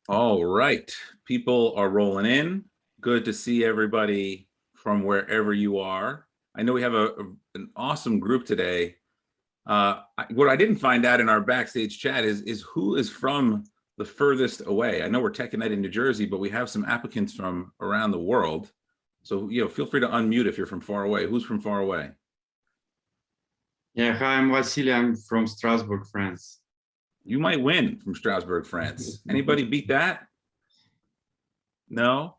All right, people are rolling in. Good to see everybody from wherever you are. I know we have an awesome group today. What I didn't find out in our backstage chat is who is from the furthest away. I know we're TechUnited in New Jersey, but we have some applicants from around the world. So, feel free to unmute if you're from far away. Who's from far away? Yeah, hi, I'm Vasily. I'm from Strasbourg, France. You might win from Strasbourg, France. Anybody beat that? No?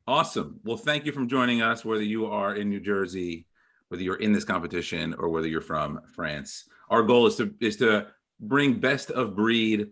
Awesome. Well, thank you for joining us, whether you are in New Jersey, whether you're in this competition, or whether you're from France. Our goal is to bring best of breed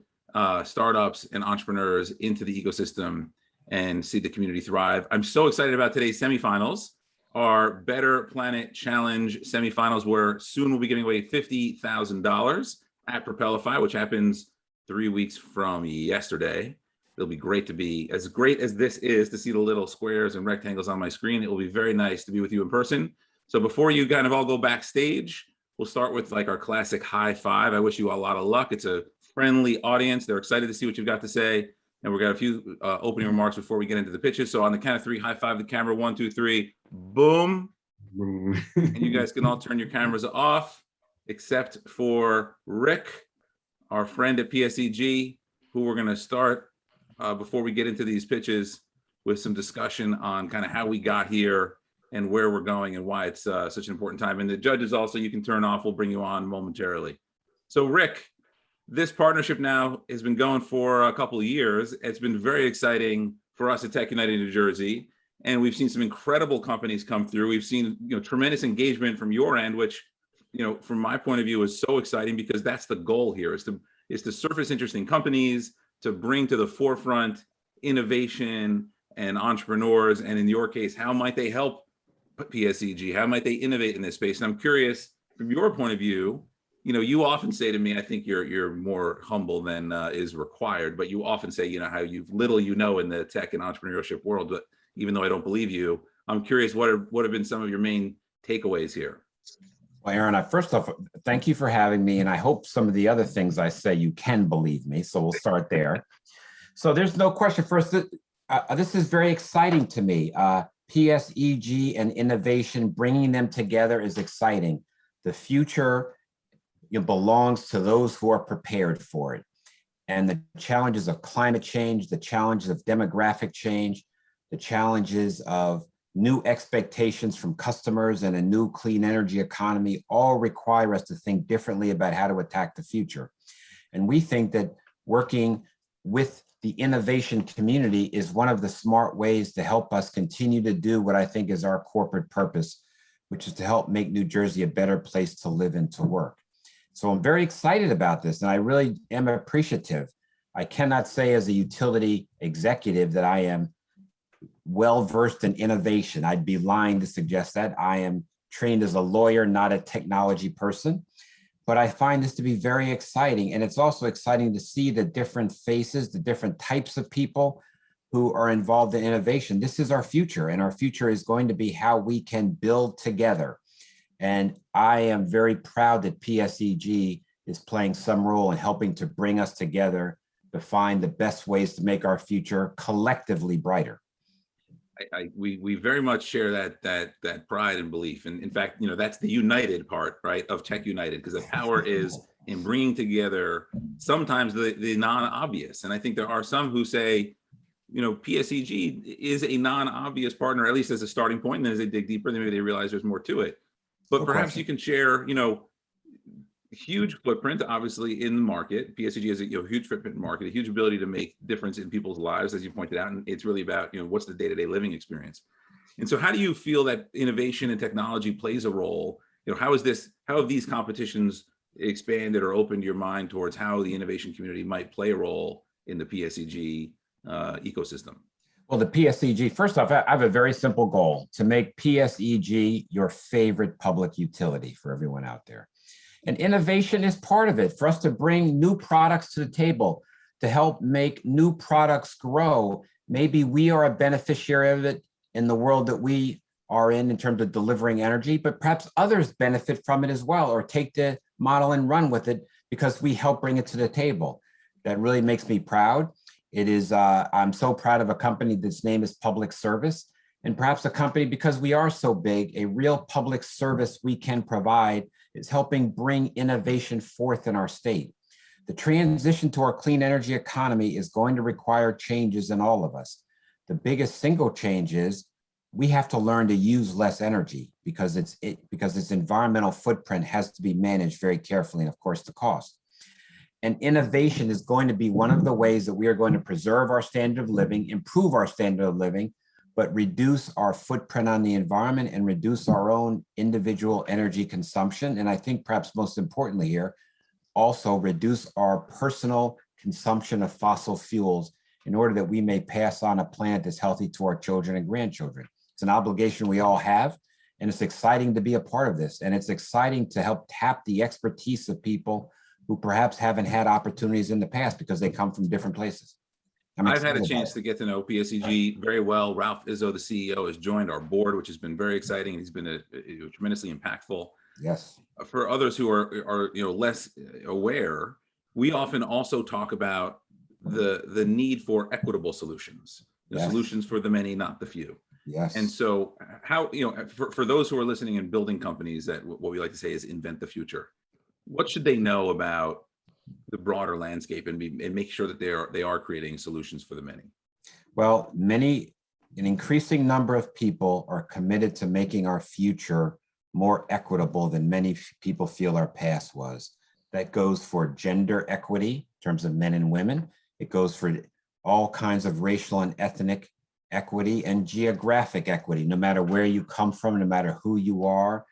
startups and entrepreneurs into the ecosystem and see the community thrive. I'm so excited about today's semifinals. Our Better Planet Challenge semifinals, where soon we'll be giving away $50,000 at Propelify, which happens 3 weeks from yesterday. It'll be great to be, as great as this is, to see the little squares and rectangles on my screen. It will be very nice to be with you in person. So before you kind of all go backstage, we'll start with like our classic high five. I wish you a lot of luck. It's a friendly audience. They're excited to see what you've got to say. And we've got a few opening remarks before we get into the pitches. So on the count of three, high five the camera. 1, 2, 3, boom. And you guys can all turn your cameras off, except for Rick, our friend at PSEG, who we're going to start before we get into these pitches with some discussion on kind of how we got here and where we're going and why it's such an important time. And the judges also, you can turn off. We'll bring you on momentarily. So Rick, this partnership now has been going for a couple of years. It's been very exciting for us at TechUnited New Jersey. And we've seen some incredible companies come through. We've seen tremendous engagement from your end, which from my point of view is so exciting, because that's the goal here, is to surface interesting companies, to bring to the forefront innovation and entrepreneurs. And in your case, how might they help PSEG? How might they innovate in this space? And I'm curious, from your point of view, you often say to me, I think you're more humble than is required, but you often say, how little in the tech and entrepreneurship world. But even though I don't believe you, I'm curious, what have been some of your main takeaways here? Well, Aaron, first off, thank you for having me. And I hope some of the other things I say, you can believe me. So we'll start there. So there's no question. First, this is very exciting to me. PSEG and innovation, bringing them together is exciting. The future belongs to those who are prepared for it. And the challenges of climate change, the challenges of demographic change, the challenges of new expectations from customers and a new clean energy economy all require us to think differently about how to attack the future. And we think that working with the innovation community is one of the smart ways to help us continue to do what I think is our corporate purpose, which is to help make New Jersey a better place to live and to work. So I'm very excited about this, and I really am appreciative. I cannot say as a utility executive that I am well-versed in innovation. I'd be lying to suggest that. I am trained as a lawyer, not a technology person, but I find this to be very exciting. And it's also exciting to see the different faces, the different types of people who are involved in innovation. This is our future, and our future is going to be how we can build together. And I am very proud that PSEG is playing some role in helping to bring us together to find the best ways to make our future collectively brighter. We very much share that pride and belief, and in fact, that's the united part, right, of TechUnited, because the power is in bringing together sometimes the non-obvious. And I think there are some who say, PSEG is a non-obvious partner, at least as a starting point, and then as they dig deeper, maybe they realize there's more to it. But perhaps you can share, huge footprint, obviously, in the market. PSEG has a huge footprint in the market, a huge ability to make difference in people's lives, as you pointed out. And it's really about, what's the day-to-day living experience. And so how do you feel that innovation and technology plays a role? How have these competitions expanded or opened your mind towards how the innovation community might play a role in the PSEG ecosystem? Well, the PSEG, first off, I have a very simple goal: to make PSEG your favorite public utility for everyone out there. And innovation is part of it, for us to bring new products to the table, to help make new products grow. Maybe we are a beneficiary of it in the world that we are in terms of delivering energy, but perhaps others benefit from it as well, or take the model and run with it because we help bring it to the table. That really makes me proud. It is, I'm so proud of a company that's name is Public Service, and perhaps a company, because we are so big, a real public service we can provide is helping bring innovation forth in our state. The transition to our clean energy economy is going to require changes in all of us. The biggest single change is we have to learn to use less energy because its environmental footprint has to be managed very carefully, and of course the cost. And innovation is going to be one of the ways that we are going to preserve our standard of living, improve our standard of living, but reduce our footprint on the environment and reduce our own individual energy consumption. And I think perhaps most importantly here, also reduce our personal consumption of fossil fuels in order that we may pass on a planet that's healthy to our children and grandchildren. It's an obligation we all have, and it's exciting to be a part of this. And it's exciting to help tap the expertise of people who perhaps haven't had opportunities in the past because they come from different places. I've had a chance to get to know PSEG very well. Ralph Izzo, the CEO, has joined our board, which has been very exciting. He's been tremendously impactful. Yes. For others who are less aware, we often also talk about the need for equitable solutions, Yes. solutions for the many, not the few. Yes. And so how, for those who are listening and building companies that what we like to say is invent the future, what should they know about the broader landscape and make sure that they are creating solutions for the many? Well, an increasing number of people are committed to making our future more equitable than many people feel our past was. That goes for gender equity in terms of men and women. It goes for all kinds of racial and ethnic equity and geographic equity. No matter where you come from, no matter who you are,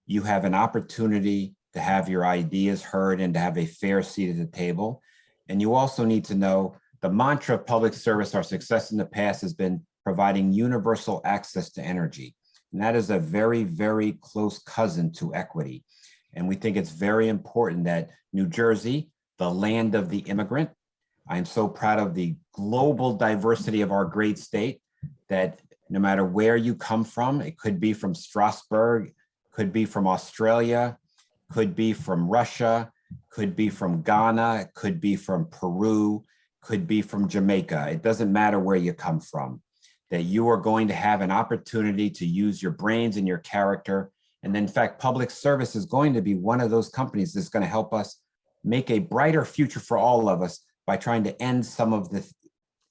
you have an opportunity to have your ideas heard and to have a fair seat at the table. And you also need to know the mantra of public service, our success in the past has been providing universal access to energy. And that is a very, very close cousin to equity. And we think it's very important that New Jersey, the land of the immigrant, I'm so proud of the global diversity of our great state, that no matter where you come from, it could be from Strasbourg, could be from Australia, could be from Russia, could be from Ghana, could be from Peru, could be from Jamaica. It doesn't matter where you come from, that you are going to have an opportunity to use your brains and your character. And in fact, public service is going to be one of those companies that's going to help us make a brighter future for all of us by trying to end some of the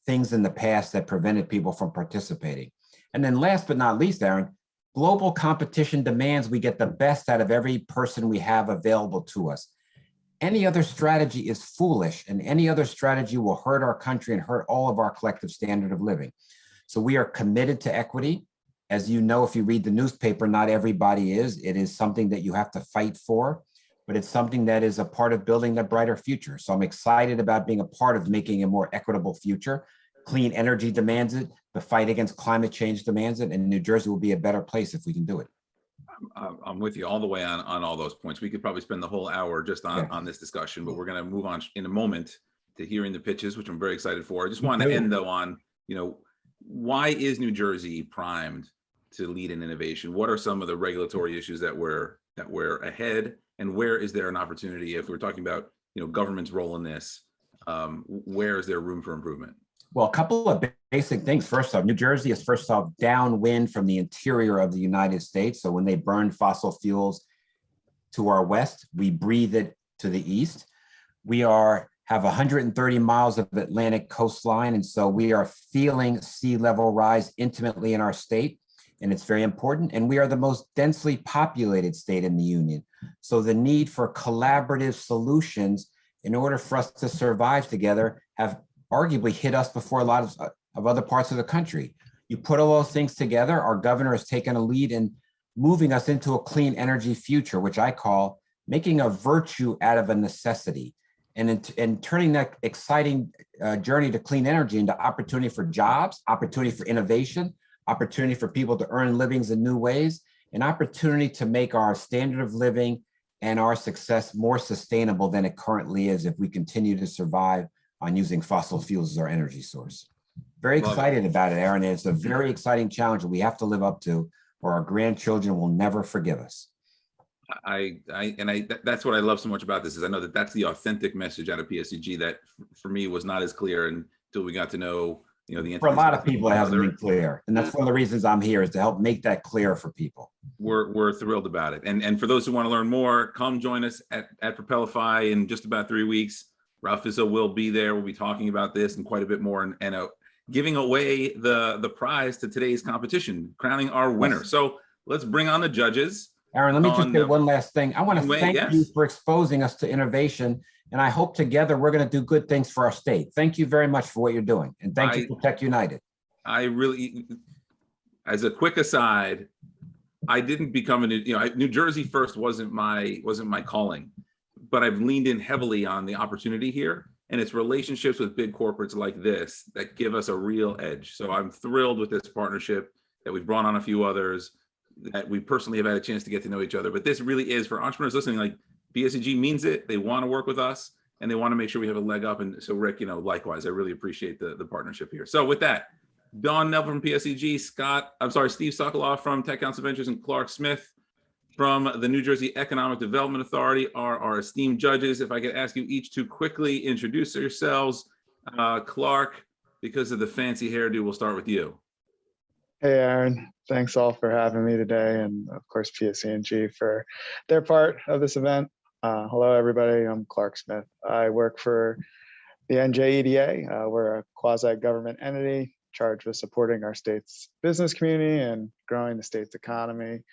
things in the past that prevented people from participating. And then last but not least, Aaron, global competition demands we get the best out of every person we have available to us. Any other strategy is foolish, and any other strategy will hurt our country and hurt all of our collective standard of living. So we are committed to equity. As you know, if you read the newspaper, not everybody is. It is something that you have to fight for, but it's something that is a part of building a brighter future. So I'm excited about being a part of making a more equitable future. Clean energy demands it. The fight against climate change demands it, and New Jersey will be a better place if we can do it. I'm with you all the way on all those points. We could probably spend the whole hour just on this discussion, but we're going to move on in a moment to hearing the pitches, which I'm very excited for. I just want to end though on, why is New Jersey primed to lead in innovation? What are some of the regulatory issues that we're ahead, and where is there an opportunity? If we're talking about government's role in this, where is there room for improvement? Well, a couple of basic things. First off, New Jersey is first off downwind from the interior of the United States. So when they burn fossil fuels to our west, we breathe it to the east. We have 130 miles of Atlantic coastline, and so we are feeling sea level rise intimately in our state, and it's very important. And we are the most densely populated state in the union. So the need for collaborative solutions in order for us to survive together have arguably hit us before a lot of other parts of the country. You put all those things together, our governor has taken a lead in moving us into a clean energy future, which I call making a virtue out of a necessity, and turning that exciting journey to clean energy into opportunity for jobs, opportunity for innovation, opportunity for people to earn livings in new ways, an opportunity to make our standard of living and our success more sustainable than it currently is if we continue to survive on using fossil fuels as our energy source. Very excited about it, Aaron. It's a very exciting challenge that we have to live up to, or our grandchildren will never forgive us. That's what I love so much about this, is I know that that's the authentic message out of PSEG that for me was not as clear. And till we got to know, you know, the For a lot of entities people, it hasn't been clear. And that's one of the reasons I'm here, is to help make that clear for people. We're thrilled about it. And for those who want to learn more, come join us at Propelify in just about 3 weeks. Ralph Izzo will be there. We'll be talking about this and quite a bit more, and giving away the prize to today's competition, crowning our winner. Yes. So let's bring on the judges. Aaron, let me just say one last thing. I want to thank you for exposing us to innovation, and I hope together we're going to do good things for our state. Thank you very much for what you're doing, and thank you for TechUnited. I really, as a quick aside, I didn't become New Jersey first wasn't my calling, but I've leaned in heavily on the opportunity here, and it's relationships with big corporates like this that give us a real edge. So I'm thrilled with this partnership, that we've brought on a few others, that we personally have had a chance to get to know each other. But this really is, for entrepreneurs listening, like, PSEG means it. They want to work with us, and they want to make sure we have a leg up. And so, Rick, likewise, I really appreciate the partnership here. So with that, Dawn Neville from PSEG, Steve Sokoloff from Tech Council Ventures, and Clark Smith from the New Jersey Economic Development Authority are our esteemed judges. If I could ask you each to quickly introduce yourselves. Clark, because of the fancy hairdo, we'll start with you. Hey, Aaron. Thanks all for having me today, and of course PSEG for their part of this event. Hello, everybody. I'm Clark Smith. I work for the NJEDA. We're a quasi-government entity charged with supporting our state's business community and growing the state's economy.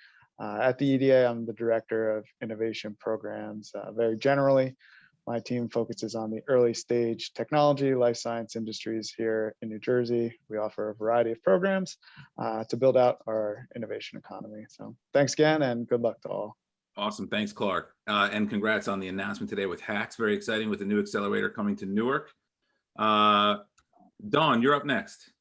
At the EDA, I'm the Director of Innovation Programs. Very generally, my team focuses on the early stage technology, life science industries here in New Jersey. We offer a variety of programs to build out our innovation economy. So thanks again, and good luck to all. Awesome. Thanks, Clark. And congrats on the announcement today with HAX. Very exciting, with the new accelerator coming to Newark. Dawn, you're up next.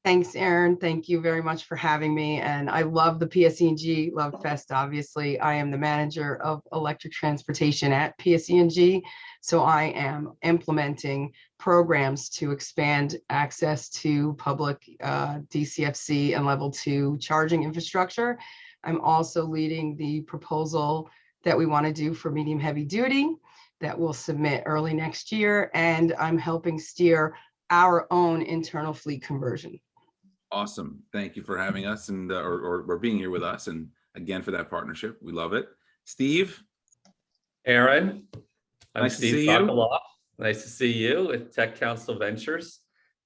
Thanks, Aaron. Thank you very much for having me. And I love the PSEG Love Fest. Obviously, I am the manager of electric transportation at PSEG. So I am implementing programs to expand access to public DCFC and level 2 charging infrastructure. I'm also leading the proposal that we want to do for medium heavy duty that we'll submit early next year. And I'm helping steer our own internal fleet conversion. Awesome. Thank you for having us, and or being here with us, and again for that partnership. We love it. Steve. Aaron, I'm nice Steve to see Sokoloff. Nice to see you at Tech Council Ventures.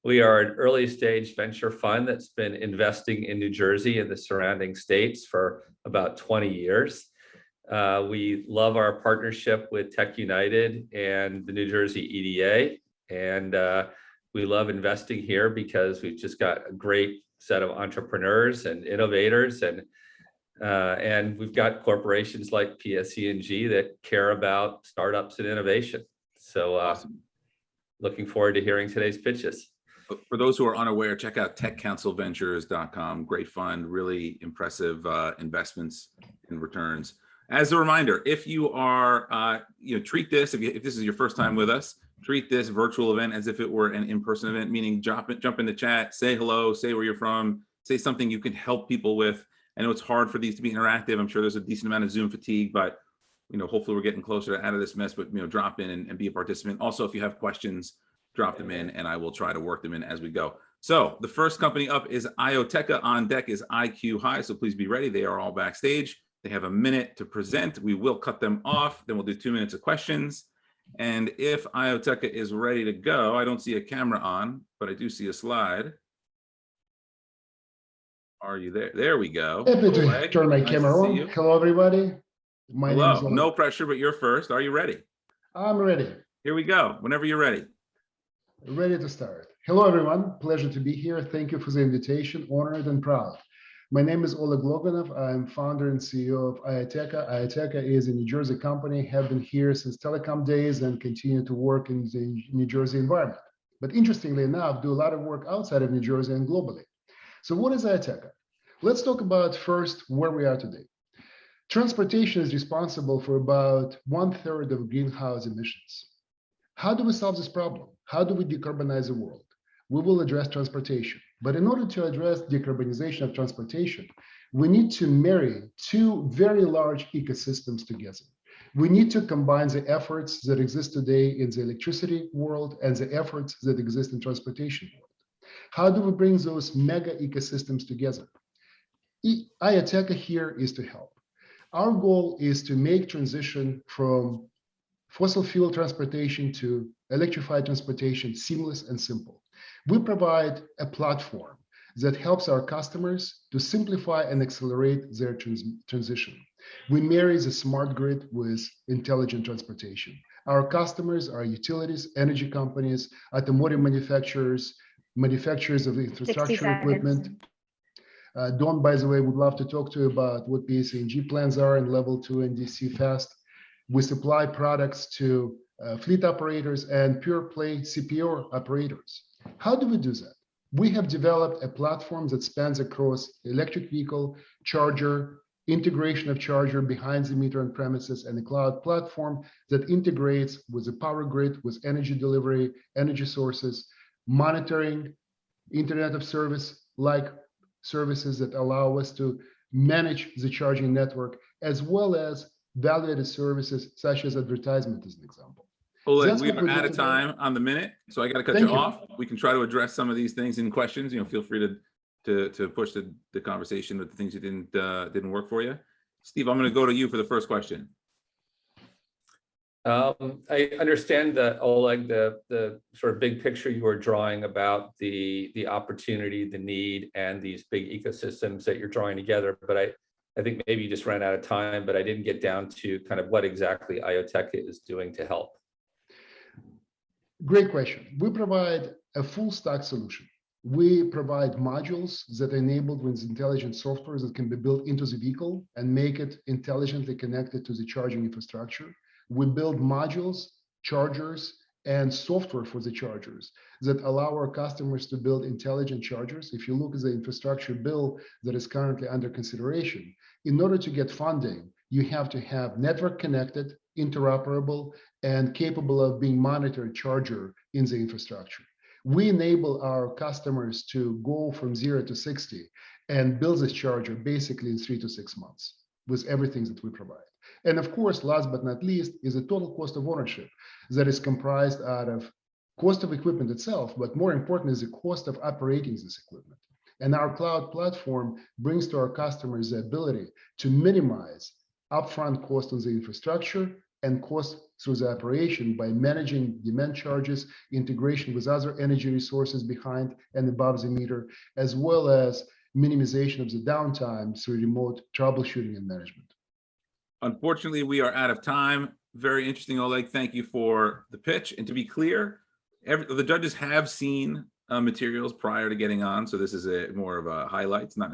We are an early stage venture fund that's been investing in New Jersey and the surrounding states for about 20 years. We love our partnership with TechUnited and the New Jersey EDA, and we love investing here because we've just got a great set of entrepreneurs and innovators, and we've got corporations like PSEG that care about startups and innovation. So awesome. Looking forward to hearing today's pitches. For those who are unaware, check out techcouncilventures.com. Great fund, really impressive investments and returns. As a reminder, if you are, treat this, if this is your first time with us, treat this virtual event as if it were an in-person event, meaning jump in the chat, say hello, say where you're from, say something you can help people with. I know it's hard for these to be interactive. I'm sure there's a decent amount of Zoom fatigue, but hopefully we're getting closer to out of this mess, but drop in and be a participant. Also, if you have questions, drop them in and I will try to work them in as we go. So the first company up is Ayateka. On deck is IQ High, so please be ready. They are all backstage. They have a minute to present. We will cut them off. Then we'll do 2 minutes of questions. And if Ayateka is ready to go, I don't see a camera on, but I do see a slide. Are you there? There we go. Happy to turn my camera on. Hello, everybody. My name is no pressure, but you're first. Are you ready? I'm ready. Here we go. Whenever you're ready. Ready to start. Hello, everyone. Pleasure to be here. Thank you for the invitation. Honored and proud. My name is Oleg Loganov. I'm founder and CEO of Ayateka. Ayateka is a New Jersey company, have been here since telecom days and continue to work in the New Jersey environment. But interestingly enough, do a lot of work outside of New Jersey and globally. So what is Ayateka? Let's talk about first where we are today. Transportation is responsible for about 1/3 of greenhouse emissions. How do we solve this problem? How do we decarbonize the world? We will address transportation. But in order to address decarbonization of transportation, we need to marry two very large ecosystems together. We need to combine the efforts that exist today in the electricity world and the efforts that exist in transportation world. How do we bring those mega ecosystems together? Ayateka here is to help. Our goal is to make transition from fossil fuel transportation to electrified transportation seamless and simple. We provide a platform that helps our customers to simplify and accelerate their transition. We marry the smart grid with intelligent transportation. Our customers are utilities, energy companies, automotive manufacturers, manufacturers of infrastructure equipment. Don, by the way, would love to talk to you about what PSEG plans are in level 2 NDC fast. We supply products to fleet operators and pure play CPO operators. How do we do that? We have developed a platform that spans across electric vehicle, charger, integration of charger behind the meter on premises, and a cloud platform that integrates with the power grid, with energy delivery, energy sources, monitoring, Internet of Service like services that allow us to manage the charging network, as well as value-added services such as advertisement, as an example. Oleg, we are out of time on the minute, so I got to cut you off. We can try to address some of these things in questions. Feel free to push the conversation with the things that didn't work for you. Steve, I'm going to go to you for the first question. I understand that, Oleg, the sort of big picture you were drawing about the opportunity, the need, and these big ecosystems that you're drawing together. But I think maybe you just ran out of time, but I didn't get down to kind of what exactly Ayateka is doing to help. Great question. We provide a full stack solution. We provide modules that are enabled with intelligent software that can be built into the vehicle and make it intelligently connected to the charging infrastructure. We build modules, chargers, and software for the chargers that allow our customers to build intelligent chargers. If you look at the infrastructure bill that is currently under consideration, in order to get funding, you have to have network connected, interoperable, and capable of being monitored charger in the infrastructure. We enable our customers to go from 0 to 60 and build this charger basically in 3 to 6 months with everything that we provide. And of course, last but not least, is the total cost of ownership that is comprised out of cost of equipment itself, but more important is the cost of operating this equipment. And our cloud platform brings to our customers the ability to minimize upfront cost on the infrastructure and cost through the operation by managing demand charges, integration with other energy resources behind and above the meter, as well as minimization of the downtime through remote troubleshooting and management. Unfortunately, we are out of time. Very interesting, Oleg. Thank you for the pitch. And to be clear, the judges have seen materials prior to getting on, so this is more of a highlight. It's not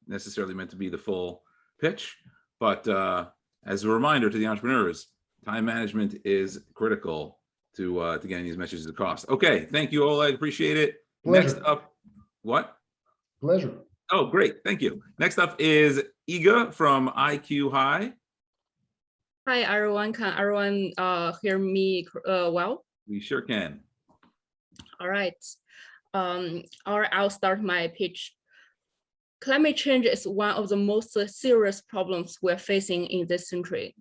necessarily meant to be the full pitch, but as a reminder to the entrepreneurs, time management is critical to getting these messages across. Okay, thank you, Oleg. Appreciate it. Pleasure. Next up, what? Pleasure. Oh, great. Thank you. Next up is Iga from IQ High. Hi, everyone. Can everyone hear me well? We sure can. All right. I'll start my pitch. Climate change is one of the most serious problems we're facing in this century.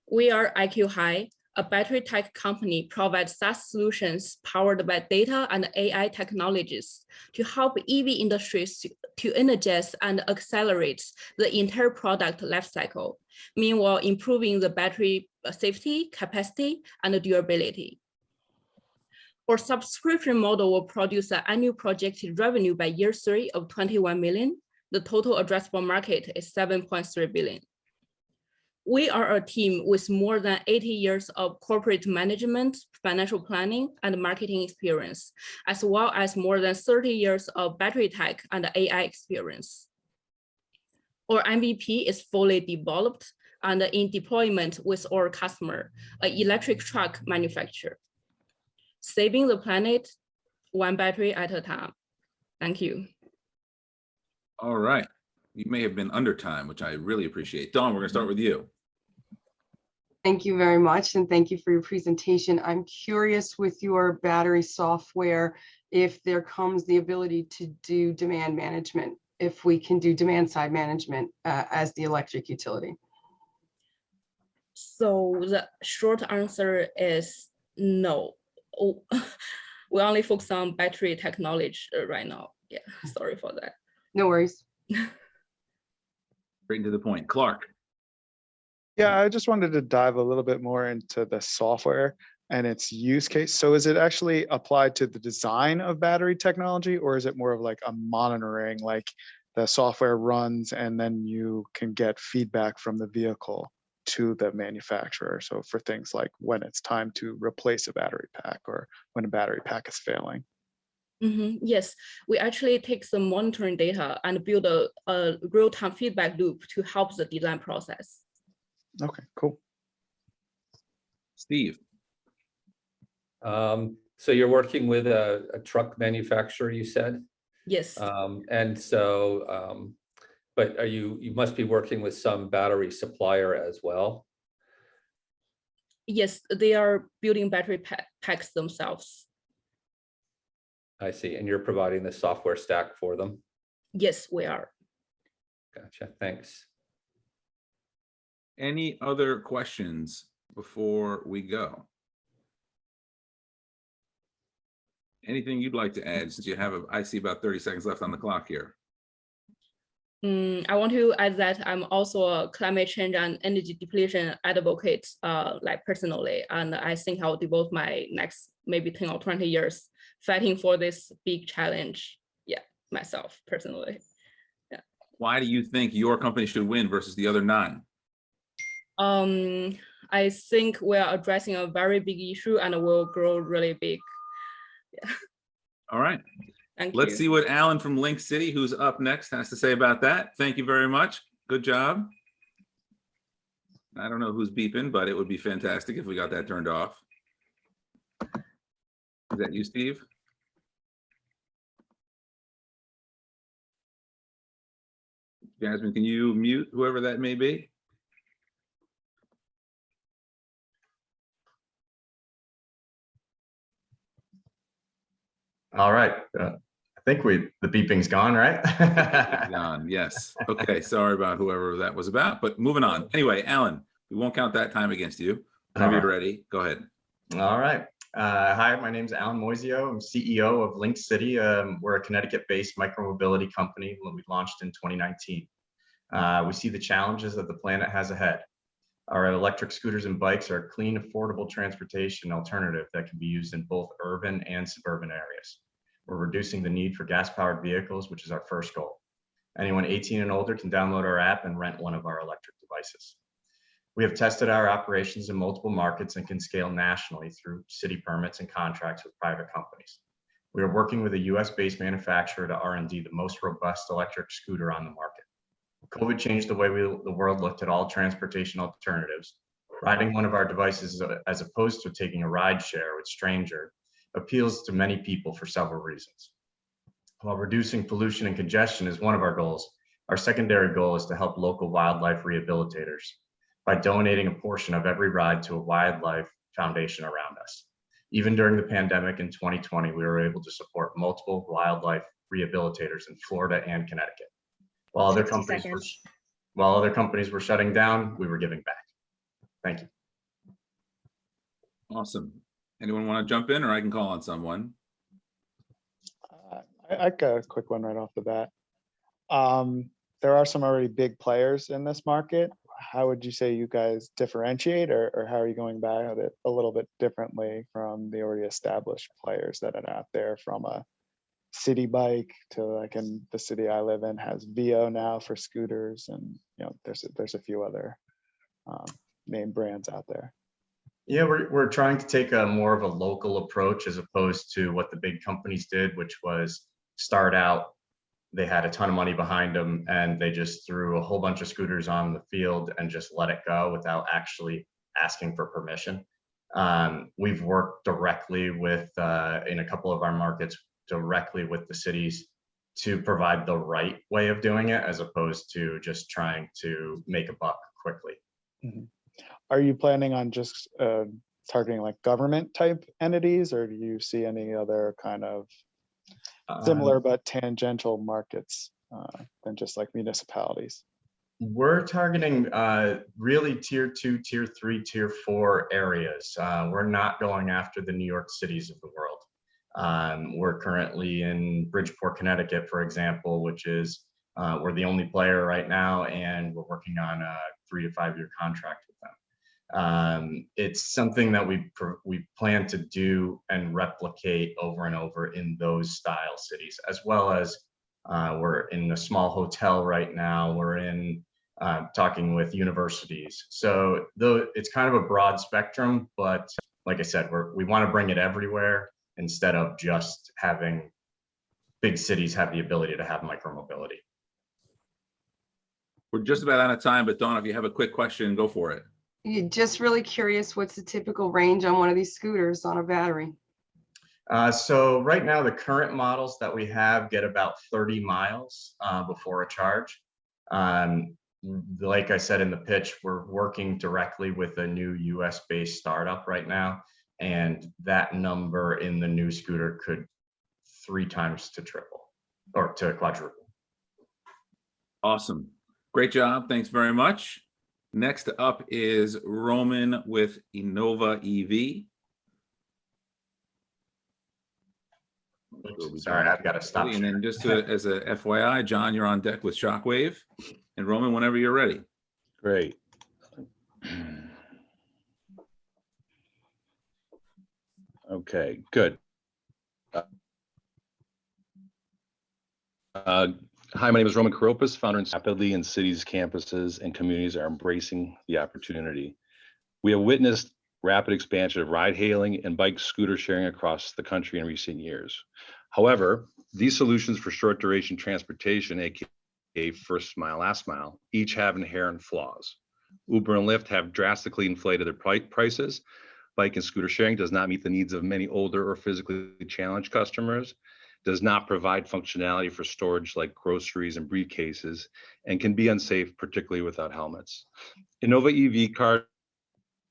We are IQ High, a battery tech company, provides SaaS solutions powered by data and AI technologies to help EV industries to energize and accelerate the entire product lifecycle, meanwhile improving the battery safety, capacity, and durability. Our subscription model will produce an annual projected revenue by year 3 of 21 million. The total addressable market is 7.3 billion. We are a team with more than 80 years of corporate management, financial planning, and marketing experience, as well as more than 30 years of battery tech and AI experience. Our MVP is fully developed and in deployment with our customer, an electric truck manufacturer, saving the planet one battery at a time. Thank you. All right. You may have been under time, which I really appreciate. Dawn, we're going to start with you. Thank you very much, and thank you for your presentation. I'm curious with your battery software, if there comes the ability to do demand management, if we can do demand side management as the electric utility. So the short answer is no. Oh, we only focus on battery technology right now. Yeah, sorry for that. No worries. Straight to the point. Clark. Yeah, I just wanted to dive a little bit more into the software and its use case. So is it actually applied to the design of battery technology, or is it more of like a monitoring, like the software runs and then you can get feedback from the vehicle to the manufacturer? So for things like when it's time to replace a battery pack or when a battery pack is failing. Yes, we actually take some monitoring data and build a real-time feedback loop to help the design process. Okay, cool. Steve. So you're working with a truck manufacturer, you said? Yes. And so, but you must be working with some battery supplier as well? Yes, they are building battery packs themselves. I see. And you're providing the software stack for them? Yes, we are. Gotcha. Thanks. Any other questions before we go? Anything you'd like to add, since you have, I see about 30 seconds left on the clock here. I want to add that I'm also a climate change and energy depletion advocate, like personally, and I think I'll devote my next maybe 10 or 20 years fighting for this big challenge. Yeah, myself personally. Yeah. Why do you think your company should win versus the other 9? I think we're addressing a very big issue and will grow really big. Yeah. All right. Thank Let's you. see what Alan from Link City, who's up next, has to say about that. Thank you very much. Good job. I don't know who's beeping, but it would be fantastic if we got that turned off. Is that you, Steve? Jasmine, can you mute whoever that may be? All right. I think the beeping's gone, right? Gone, yes. Okay, sorry about whoever that was about, but moving on. Anyway, Alan, we won't count that time against you. Whenever you're ready, go ahead. All right. Hi, my name is Alan Moisio. I'm CEO of Link City. We're a Connecticut-based micromobility company that we launched in 2019. We see the challenges that the planet has ahead. Our electric scooters and bikes are a clean, affordable transportation alternative that can be used in both urban and suburban areas. We're reducing the need for gas-powered vehicles, which is our first goal. Anyone 18 and older can download our app and rent one of our electric devices. We have tested our operations in multiple markets and can scale nationally through city permits and contracts with private companies. We are working with a US-based manufacturer to R&D the most robust electric scooter on the market. COVID changed the way the world looked at all transportation alternatives. Riding one of our devices, as opposed to taking a ride share with stranger, appeals to many people for several reasons. While reducing pollution and congestion is one of our goals, our secondary goal is to help local wildlife rehabilitators by donating a portion of every ride to a wildlife foundation around us. Even during the pandemic in 2020, we were able to support multiple wildlife rehabilitators in Florida and Connecticut. While other companies were shutting down, we were giving back. Thank you. Awesome. Anyone want to jump in, or I can call on someone? I got a quick one right off the bat. There are some already big players in this market. How would you say you guys differentiate, or how are you going about it a little bit differently from the already established players that are out there, from a city bike to, like, in the city I live in has VO now for scooters, and there's a few other name brands out there. Yeah, we're trying to take a more of a local approach as opposed to what the big companies did, which was start out, they had a ton of money behind them and they just threw a whole bunch of scooters on the field and just let it go without actually asking for permission. We've worked directly with, in a couple of our markets, directly with the cities to provide the right way of doing it, as opposed to just trying to make a buck quickly. Mm-hmm. Are you planning on just targeting like government type entities, or do you see any other kind of similar but tangential markets than just like municipalities? We're targeting really tier 2, tier 3, tier 4 areas. We're not going after the New York cities of the world. We're currently in Bridgeport, Connecticut, for example, which is we're the only player right now, and we're working on a 3 to 5 year contract with them. It's something that we plan to do and replicate over and over in those style cities, as well as we're in a small hotel right now. We're in talking with universities. So though it's kind of a broad spectrum, but like I said, we want to bring it everywhere instead of just having big cities have the ability to have micromobility. We're just about out of time, but Dawn, if you have a quick question, go for it. You're just really curious, what's the typical range on one of these scooters on a battery? So right now, the current models that we have get about 30 miles before a charge. Like I said in the pitch, we're working directly with a new US-based startup right now, and that number in the new scooter could 3 times to triple or to quadruple. Awesome. Great job. Thanks very much. Next up is Roman with Innova EV. Sorry, I've got to stop. And then just as a FYI, John, you're on deck with Shockwave. And Roman, whenever you're ready. Great. Okay, good. Hi, my name is Roman Karopis, founder and rapidly in cities, campuses, and communities are embracing the opportunity. We have witnessed rapid expansion of ride hailing and bike scooter sharing across the country in recent years. However, these solutions for short duration transportation, aka first mile, last mile, each have inherent flaws. Uber and Lyft have drastically inflated their prices. Bike and scooter sharing does not meet the needs of many older or physically challenged customers, does not provide functionality for storage like groceries and briefcases, and can be unsafe, particularly without helmets. Innova EV car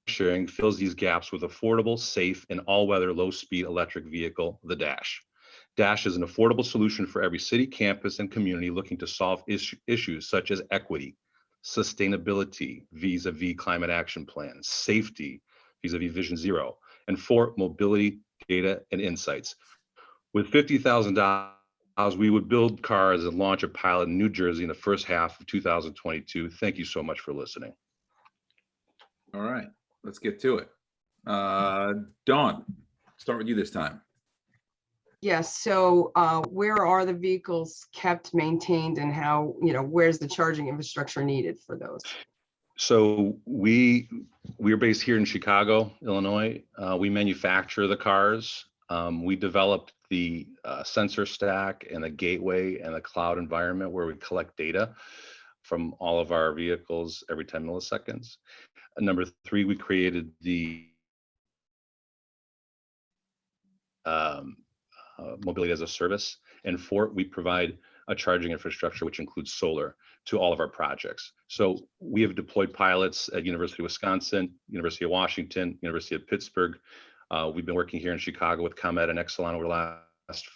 sharing fills these gaps with affordable, safe, and all-weather low-speed electric vehicle, the Dash. Dash is an affordable solution for every city, campus, and community looking to solve issues such as equity, sustainability vis-a-vis climate action plan, safety vis-a-vis Vision Zero, and for mobility, data, and insights. With $50,000, we would build cars and launch a pilot in New Jersey in the first half of 2022. Thank you so much for listening. All right, let's get to it. Dawn, start with you this time. Yes, so where are the vehicles kept, maintained, and how, where's the charging infrastructure needed for those? So we're based here in Chicago, Illinois. We manufacture the cars. We developed the sensor stack and the gateway and the cloud environment where we collect data from all of our vehicles every 10 milliseconds. And number 3, we created the mobility as a service. And 4, we provide a charging infrastructure, which includes solar, to all of our projects. So we have deployed pilots at University of Wisconsin, University of Washington, University of Pittsburgh. We've been working here in Chicago with ComEd and Exelon over the last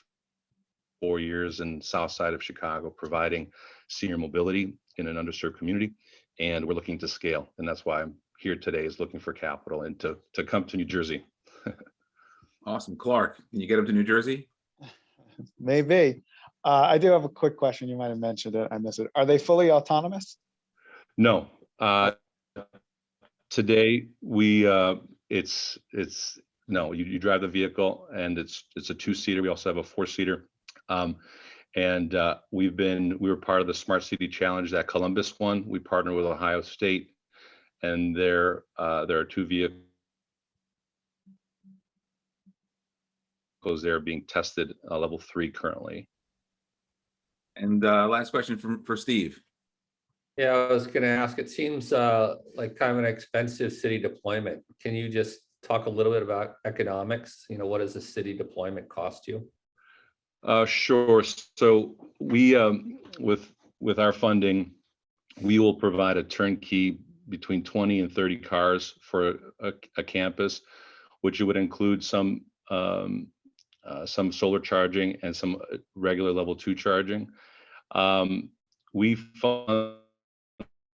4 years in south side of Chicago, providing senior mobility in an underserved community. And we're looking to scale. And that's why I'm here today, is looking for capital and to come to New Jersey. Awesome. Clark, can you get up to New Jersey? Maybe. I do have a quick question. You might have mentioned it. I missed it. Are they fully autonomous? No. Today, it's no. You drive the vehicle, and it's a 2-seater. We also have a 4-seater. We were part of the Smart City Challenge that Columbus won. We partnered with Ohio State, and there are 2 vehicles there being tested, level 3 currently. And last question for Steve. Yeah, I was going to ask, it seems like kind of an expensive city deployment. Can you just talk a little bit about economics? What does a city deployment cost you? Sure. So we, with our funding, we will provide a turnkey between 20 and 30 cars for a campus, which would include some solar charging and some regular level 2 charging. We fund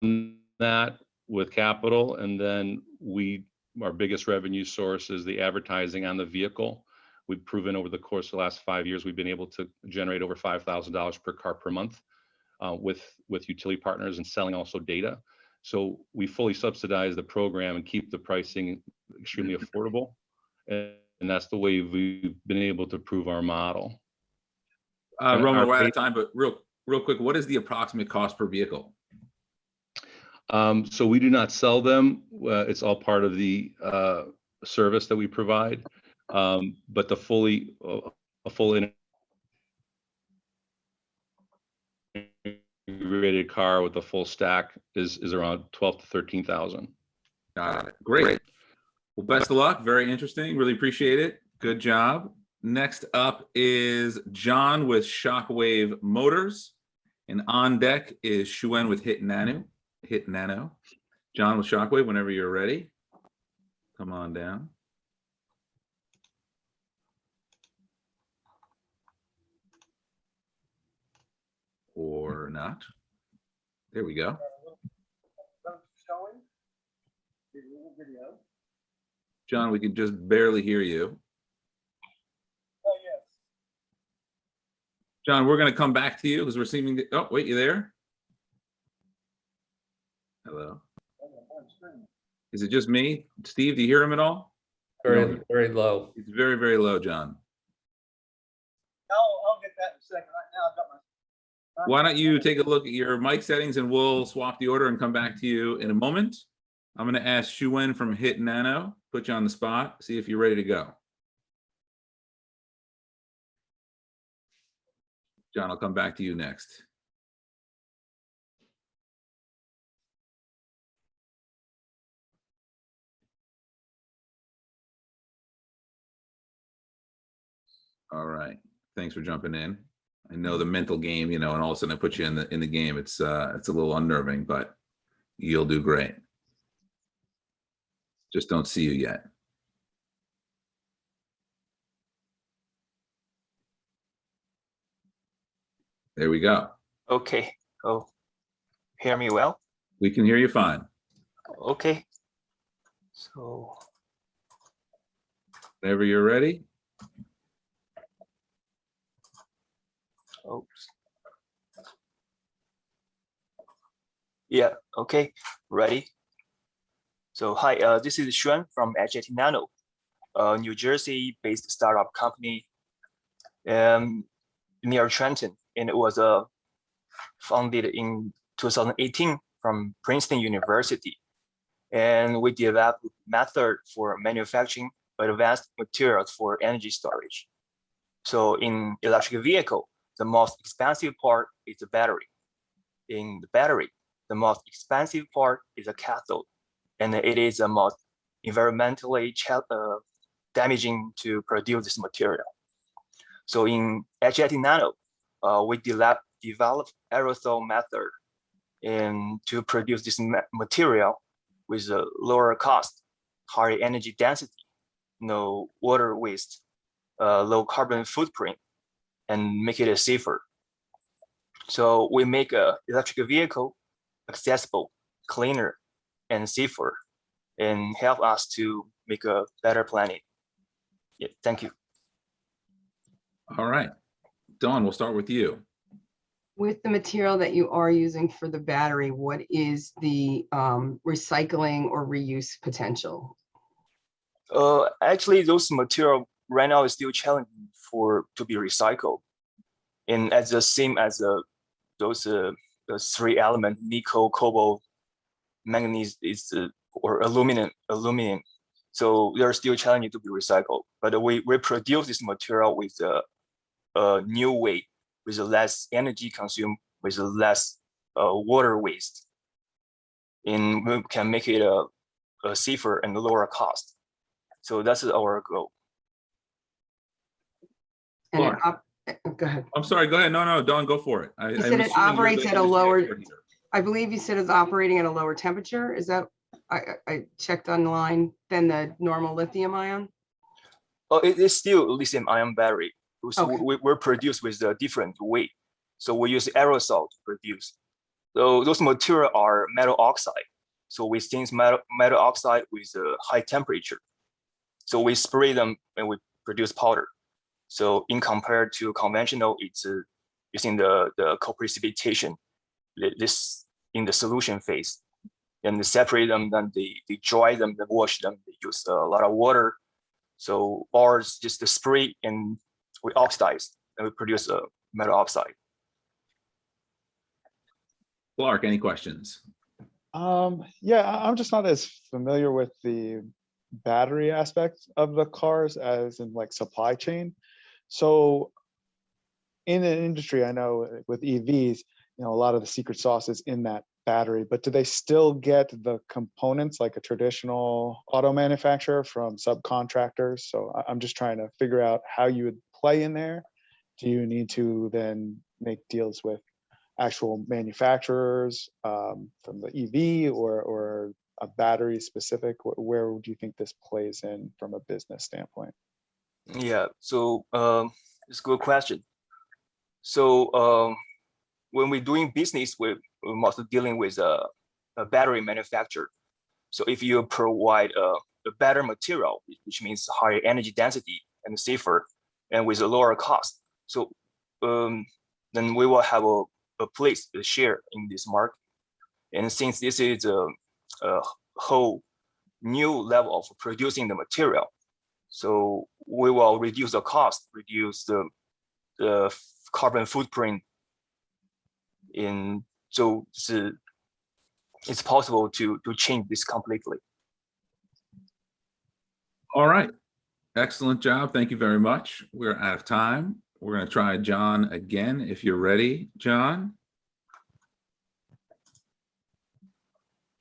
that with capital, and then our biggest revenue source is the advertising on the vehicle. We've proven over the course of the last 5 years, we've been able to generate over $5,000 per car per month with utility partners and selling also data. So we fully subsidize the program and keep the pricing extremely affordable. And that's the way we've been able to prove our model. Roman, we're out of time, but real quick, what is the approximate cost per vehicle? So we do not sell them. It's all part of the service that we provide. But a full integrated car with a full stack is around 12 to 13,000. Got it. Great. Well, best of luck. Very interesting. Really appreciate it. Good job. Next up is John with Shockwave Motors, and on deck is Shuen with Hit Nano. John with Shockwave, whenever you're ready, come on down. Or not. There we go. John, we can just barely hear you. Oh, yes. John, we're going to come back to you because we're seeming to, oh, wait, you there? Hello. Is it just me? Steve, do you hear him at all? Very, very low. It's very, very low, John. I'll get that in a second. Right now, I've got my. Why don't you take a look at your mic settings and we'll swap the order and come back to you in a moment. I'm going to ask Shuen from Hit Nano, put you on the spot, see if you're ready to go. John, I'll come back to you next. All right. Thanks for jumping in. I know the mental game, and all of a sudden I put you in the game. It's a little unnerving, but you'll do great. Just don't see you yet. There we go. Okay. Oh, hear me well? We can hear you fine. Okay. So. Whenever you're ready. Oops. Yeah, okay, ready. So hi, this is Xuan from Ayateka Nano, a New Jersey-based startup company near Trenton, and it was founded in 2018 from Princeton University. And we developed method for manufacturing advanced materials for energy storage. So in electric vehicle, the most expensive part is the battery. In the battery, the most expensive part is the cathode, and it is the most environmentally damaging to produce this material. So in Ayateka Nano, we developed aerosol method to produce this material with a lower cost, higher energy density, no water waste, low carbon footprint, and make it safer. So we make an electric vehicle accessible, cleaner, and safer, and help us to make a better planet. Yeah, thank you. All right. Dawn, we'll start with you. With the material that you are using for the battery, what is the recycling or reuse potential? Actually, those material right now is still challenging to be recycled, and as the same as those three elements: nickel, cobalt, manganese, or aluminum. So they're still challenging to be recycled. But we produce this material with a new way, with less energy consumed, with less water waste, and we can make it a safer and lower cost. So that's our goal. And go ahead. I'm sorry, go ahead. No, Dawn, go for it. You said it operates at a lower, I believe you said it's operating at a lower temperature. Is that, I checked online than the normal lithium ion? Oh, it is still lithium ion battery. So Okay. we're produced with a different weight. So we use aerosol to produce. So those materials are metal oxide. So we thin metal oxide with a high temperature. So we spray them and we produce powder. So in compared to conventional, it's using the co-precipitation, this in the solution phase. And they separate them, then they dry them, then wash them. They use a lot of water. So ours just the spray and we oxidize and we produce a metal oxide. Clark, any questions? Yeah, I'm just not as familiar with the battery aspect of the cars as in like supply chain. So in an industry, I know with EVs, a lot of the secret sauce is in that battery, but do they still get the components like a traditional auto manufacturer from subcontractors? So I'm just trying to figure out how you would play in there. Do you need to then make deals with actual manufacturers from the EV or a battery specific? Where do you think this plays in from a business standpoint? Yeah, so it's a good question. So when we're doing business, we're mostly dealing with a battery manufacturer. So if you provide a better material, which means higher energy density and safer and with a lower cost, so then we will have a place to share in this market. And since this is a whole new level of producing the material, so we will reduce the cost, reduce the carbon footprint. So it's possible to change this completely. All right. Excellent job. Thank you very much. We're out of time. We're going to try John again, if you're ready, John.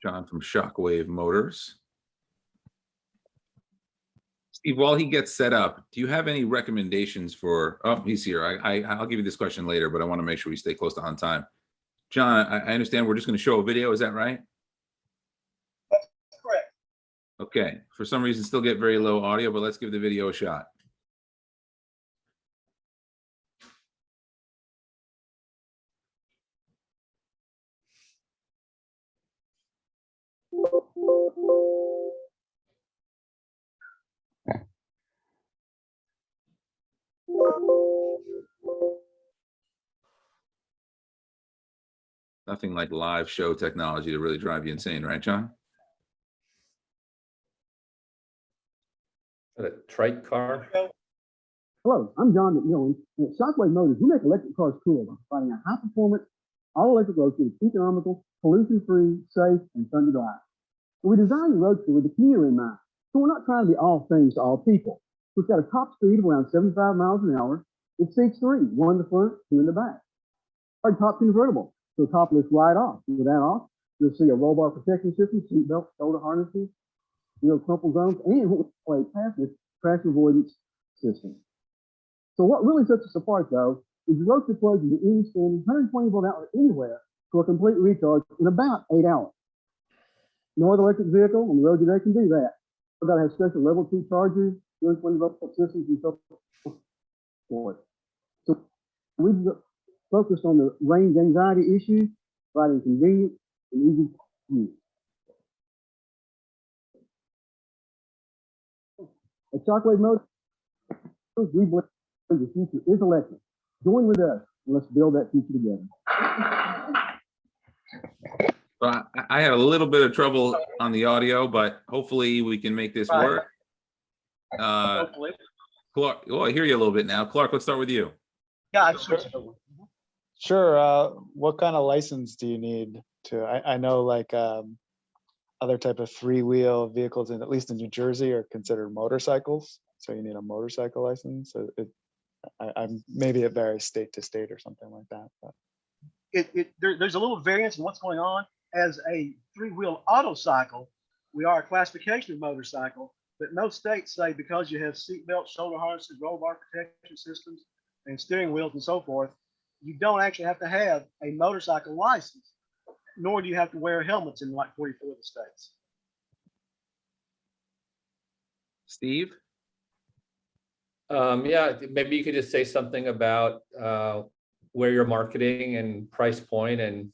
John from Shockwave Motors. Steve, while he gets set up, do you have any recommendations for, oh, he's here. I'll give you this question later, but I want to make sure we stay close to on time. John, I understand we're just going to show a video. Is that right? That's correct. Okay. For some reason, still get very low audio, but let's give the video a shot. Nothing like live show technology to really drive you insane, right, John? A trike car. Hello, I'm John McMillan, and at Shockwave Motors, we make electric cars cool by providing a high-performance, all-electric roadster that's economical, pollution-free, safe, and fun to drive. We designed the roadster with the commuter in mind, so we're not trying to be all things to all people. We've got a top speed of around 75 miles an hour. It seats three, one in the front, two in the back. Our top convertible, so the top lifts right off. With that off, you'll see a roll bar protection system, seat belt, shoulder harnesses, wheel crumple zones, and what we call a passive crash avoidance system. So what really sets us apart, though, is the roadster plugs into any standing 120 volt outlet anywhere for a complete recharge in about 8 hours. No other electric vehicle on the road today can do that. We've got to have special level 2 chargers, 220 volt systems, and so forth. So we've focused on the range anxiety issue, providing convenient and easy use. At Shockwave Motors, we believe the future is electric. Join with us and let's build that future together. Well, I had a little bit of trouble on the audio, but hopefully we can make this work. Hopefully. Clark, oh, I hear you a little bit now. Clark, let's start with you. Yeah, I've switched it over. Sure. What kind of license do you need to? I know like other type of 3-wheel vehicles, at least in New Jersey, are considered motorcycles. So you need a motorcycle license. I'm maybe it varies state to state or something like that. But. There's a little variance in what's going on. As a 3-wheel autocycle, we are a classification of motorcycle, but most states say because you have seat belts, shoulder harnesses, roll bar protection systems, and steering wheels and so forth, you don't actually have to have a motorcycle license, nor do you have to wear helmets in like 44 of the states. Steve? Yeah, maybe you could just say something about where you're marketing and price point and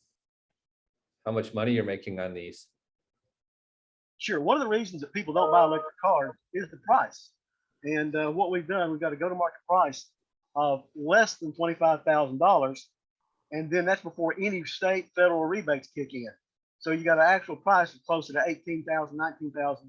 how much money you're making on these. Sure. One of the reasons that people don't buy electric cars is the price. And what we've done, we've got a go-to-market price of less than $25,000. And then that's before any state, federal rebates kick in. So you got an actual price of closer to $18,000, $19,000.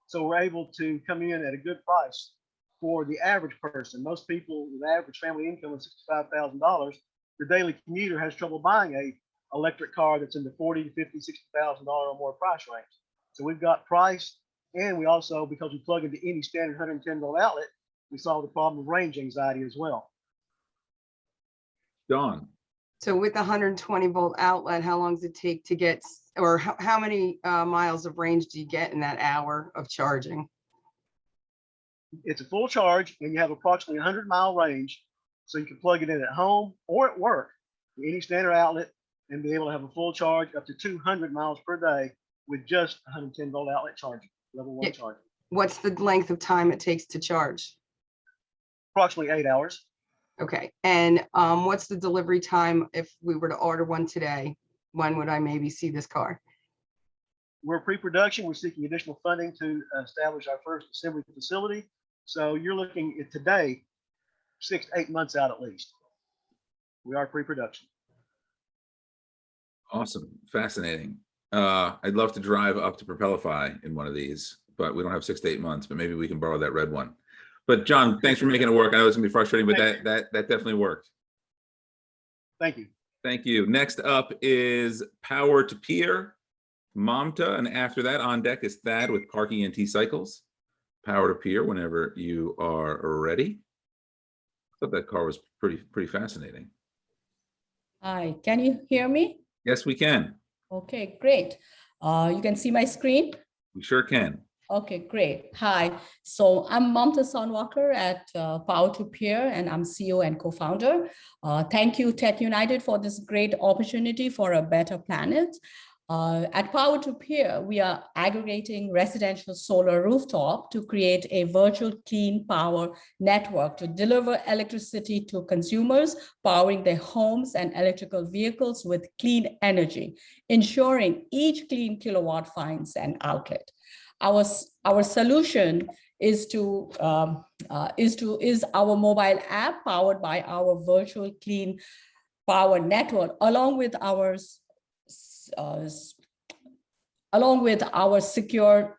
So we're able to come in at a good price for the average person. Most people with average family income of $65,000, the daily commuter has trouble buying a electric car that's in the $40,000 to $50,000, $60,000 or more price range. So we've got price, and we also, because we plug into any standard 110 volt outlet, we solve the problem of range anxiety as well. Dawn. So with the 120 volt outlet, how long does it take to get, or how many miles of range do you get in that hour of charging? It's a full charge, and you have approximately 100-mile range. So you can plug it in at home or at work, any standard outlet, and be able to have a full charge up to 200 miles per day with just 110 volt outlet charging, level 1 charging. What's the length of time it takes to charge? Approximately 8 hours. Okay. And what's the delivery time if we were to order one today? When would I maybe see this car? We're pre-production. We're seeking additional funding to establish our first assembly facility. So you're looking at today, 6 to 8 months out at least. We are pre-production. Awesome. Fascinating. I'd love to drive up to Propelify in one of these, but we don't have 6 to 8 months, but maybe we can borrow that red one. But John, thanks for making it work. I know it's gonna be frustrating, but that definitely worked. Thank you. Thank you. Next up is Power to Peer, Manto, and after that on deck is Thad with Parking and T-Cycles. Power to Peer whenever you are ready. I thought that car was pretty fascinating. Hi, can you hear me? Yes, we can. Okay, great. You can see my screen? We sure can. Okay, great. Hi, so I'm Mamta Sonwalkar at Power to Peer, and I'm CEO and co-founder. Thank you, TechUnited, for this great opportunity for a better planet. At Power to Peer, we are aggregating residential solar rooftop to create a virtual clean power network to deliver electricity to consumers, powering their homes and electrical vehicles with clean energy, ensuring each clean kilowatt finds an outlet. Our solution is our mobile app powered by our virtual clean power network, along with our secure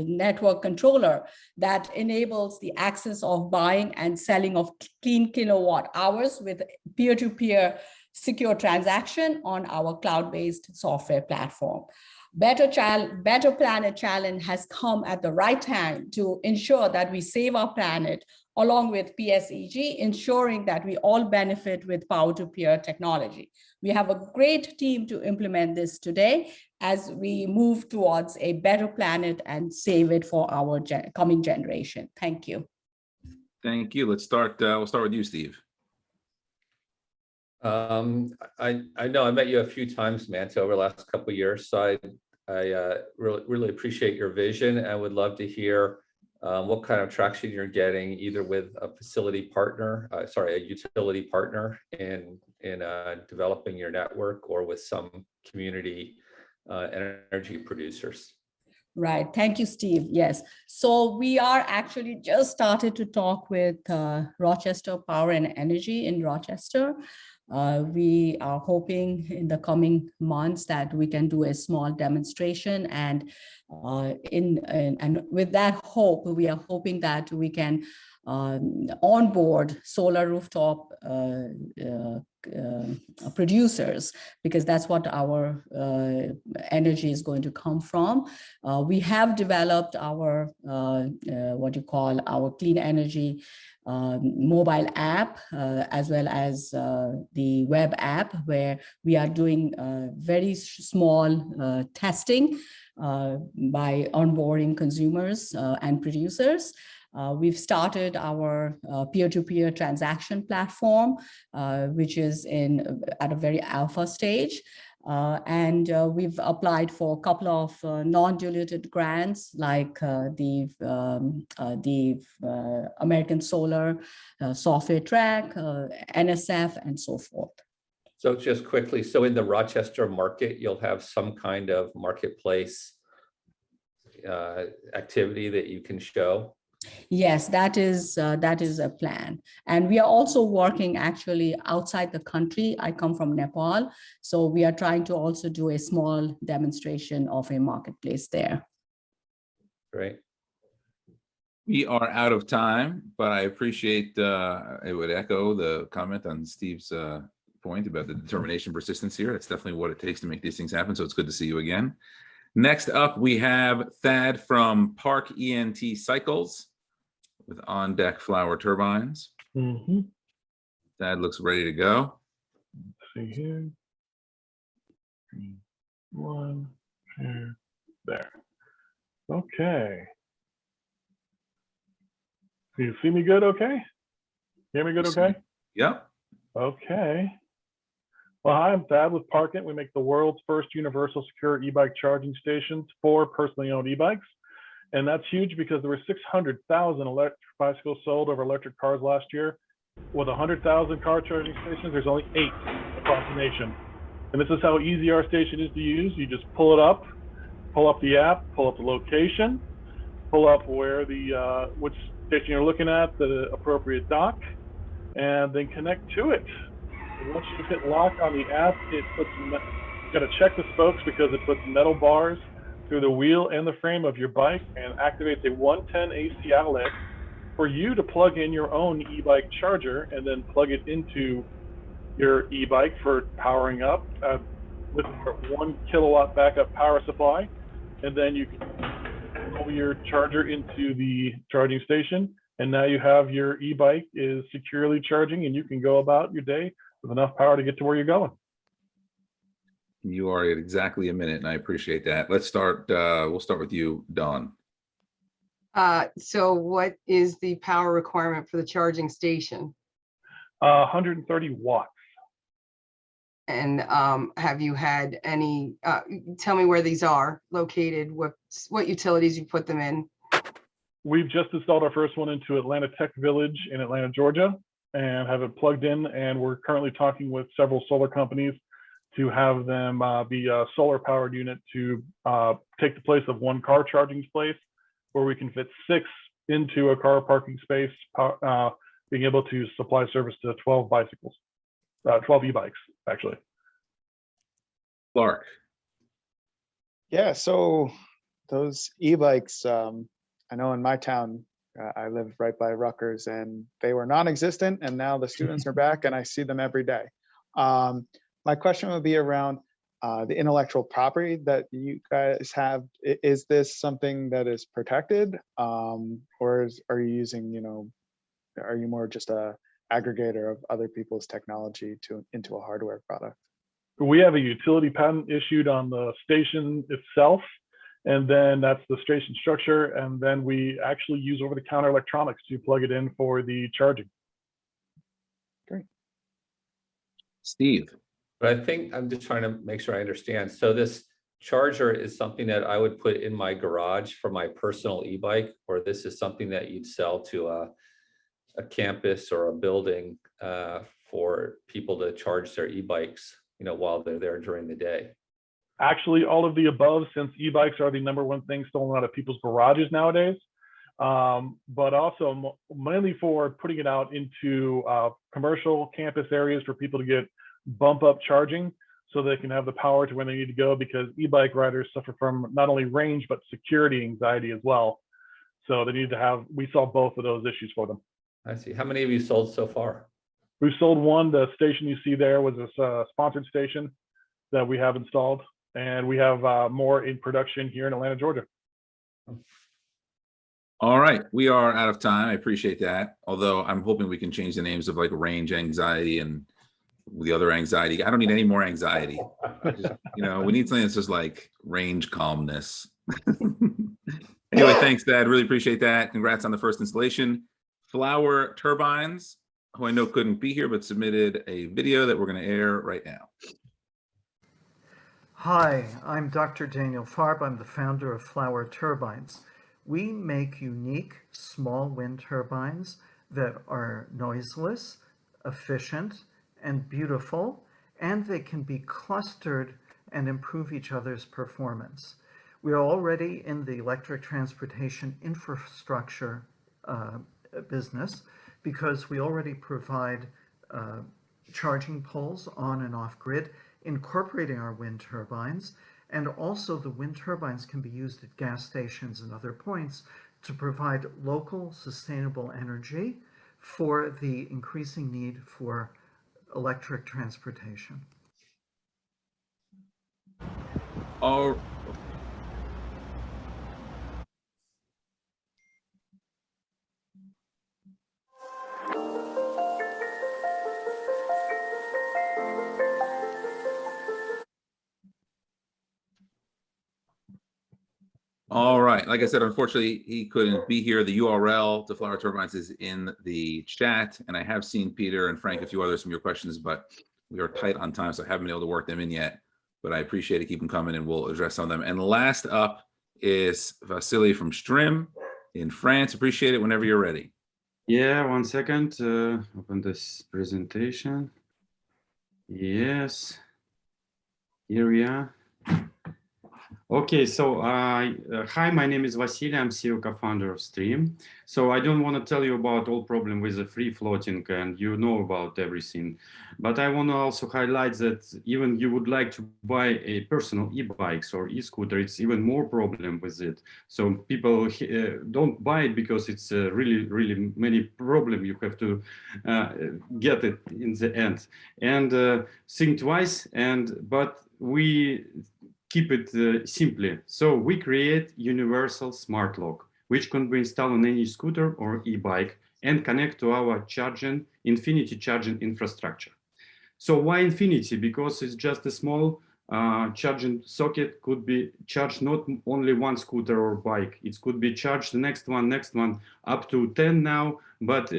network controller that enables the access of buying and selling of clean kilowatt hours with peer-to-peer secure transaction on our cloud-based software platform. BetterPlanet Challenge has come at the right time to ensure that we save our planet, along with PSEG, ensuring that we all benefit with Power-to-Peer technology. We have a great team to implement this today as we move towards a better planet and save it for our coming generation. Thank you. Thank you. Let's start. We'll start with you, Steve. I know I met you a few times, Manto, over the last couple of years. So I really appreciate your vision. I would love to hear what kind of traction you're getting, either with a facility partner, a utility partner in developing your network, or with some community energy producers. Right. Thank you, Steve. Yes. So we are actually just started to talk with Rochester Power and Energy in Rochester. We are hoping in the coming months that we can do a small demonstration, and with that hope, we are hoping that we can onboard solar rooftop producers, because that's what our energy is going to come from. We have developed our our clean energy mobile app, as well as the web app, where we are doing very small testing by onboarding consumers and producers. We've started our peer-to-peer transaction platform, which is at a very alpha stage. And we've applied for a couple of non-diluted grants, like the American Solar Software Track, NSF, and so forth. So just quickly, so in the Rochester market, you'll have some kind of marketplace activity that you can show? Yes, that is a plan. And we are also working actually outside the country. I come from Nepal, so we are trying to also do a small demonstration of a marketplace there. Great. We are out of time, but I appreciate, I would echo the comment on Steve's point about the determination, persistence here. That's definitely what it takes to make these things happen. So it's good to see you again. Next up, we have Thad from Park ENT Cycles with on-deck flower turbines. Thad looks ready to go. Let's see here. 1, 2, there. Okay. Do you see me good? Okay. Hear me good? Okay. Yep. Okay. Well, hi, I'm Thad with Parkit. We make the world's first universal secure e-bike charging stations for personally owned e-bikes. And that's huge because there were 600,000 electric bicycles sold over electric cars last year. With 100,000 car charging stations, there's only 8 across the nation. And this is how easy our station is to use. You just pull up the app, pull up the location, pull up where the which station you're looking at, the appropriate dock, and then connect to it. And once you hit lock on the app, it puts, you got to check the spokes because it puts metal bars through the wheel and the frame of your bike and activates a 110 AC outlet for you to plug in your own e-bike charger and then plug it into your e-bike for powering up with a 1 kilowatt backup power supply. And then you can pull your charger into the charging station. And now you have your e-bike is securely charging and you can go about your day with enough power to get to where you're going. You are at exactly a minute, and I appreciate that. Let's start. We'll start with you, Dawn. So what is the power requirement for the charging station? 130 watts. And have you had any, tell me where these are located, what utilities you put them in? We've just installed our first one into Atlanta Tech Village in Atlanta, Georgia, and have it plugged in. And we're currently talking with several solar companies to have them be a solar powered unit to take the place of 1 car charging space, where we can fit 6 into a car parking space, being able to supply service to 12 bicycles, 12 e-bikes, actually. Clark. Yeah, so those e-bikes, I know in my town, I live right by Rutgers, and they were non-existent, and now the students are back, and I see them every day. My question would be around the intellectual property that you guys have. Is this something that is protected, or are you using, are you more just a aggregator of other people's technology into a hardware product? We have a utility patent issued on the station itself, and then that's the station structure, and then we actually use over-the-counter electronics to plug it in for the charging. Great. Steve. But I think I'm just trying to make sure I understand. So this charger is something that I would put in my garage for my personal e-bike, or this is something that you'd sell to a campus or a building for people to charge their e-bikes, while they're there during the day? Actually, all of the above, since e-bikes are the #1 thing stolen out of people's garages nowadays, but also mainly for putting it out into commercial campus areas for people to get bump up charging so they can have the power to when they need to go, because e-bike riders suffer from not only range, but security anxiety as well. So they need to have, we solve both of those issues for them. I see. How many have you sold so far? We've sold 1. The station you see there was a sponsored station that we have installed, and we have more in production here in Atlanta, Georgia. All right, we are out of time. I appreciate that. Although I'm hoping we can change the names of like range anxiety and the other anxiety. I don't need any more anxiety. We need something that's just like range calmness. Anyway, thanks, Dad. Really appreciate that. Congrats on the first installation. Flower Turbines, who I know couldn't be here, but submitted a video that we're going to air right now. Hi, I'm Dr. Daniel Farb. I'm the founder of Flower Turbines. We make unique small wind turbines that are noiseless, efficient, and beautiful, and they can be clustered and improve each other's performance. We are already in the electric transportation infrastructure business because we already provide charging poles on and off grid, incorporating our wind turbines. And also the wind turbines can be used at gas stations and other points to provide local sustainable energy for the increasing need for electric transportation. Oh, all right. Like I said, unfortunately, he couldn't be here. The URL to Flower Turbines is in the chat, and I have seen Peter and Frank, a few others from your questions, but we are tight on time, so I haven't been able to work them in yet. But I appreciate it. Keep them coming, and we'll address some of them. And last up is Vasily from Strim in France. Appreciate it whenever you're ready. Yeah, 1 second. Open this presentation. Yes, here we are. Okay, so hi, my name is Vasily. I'm CEO co-founder of Strim. So I don't want to tell you about all problem with the free floating, and you know about everything. But I want to also highlight that even you would like to buy a personal e-bikes or e-scooter, it's even more problem with it. So people don't buy it because it's really many problem. You have to get it in the end and think twice. But we keep it simply. So we create universal smart lock, which can be installed on any scooter or e-bike and connect to our infinity charging infrastructure. So why infinity? Because it's just a small charging socket, could be charged not only one scooter or bike. It could be charged the next one, up to 10 now, but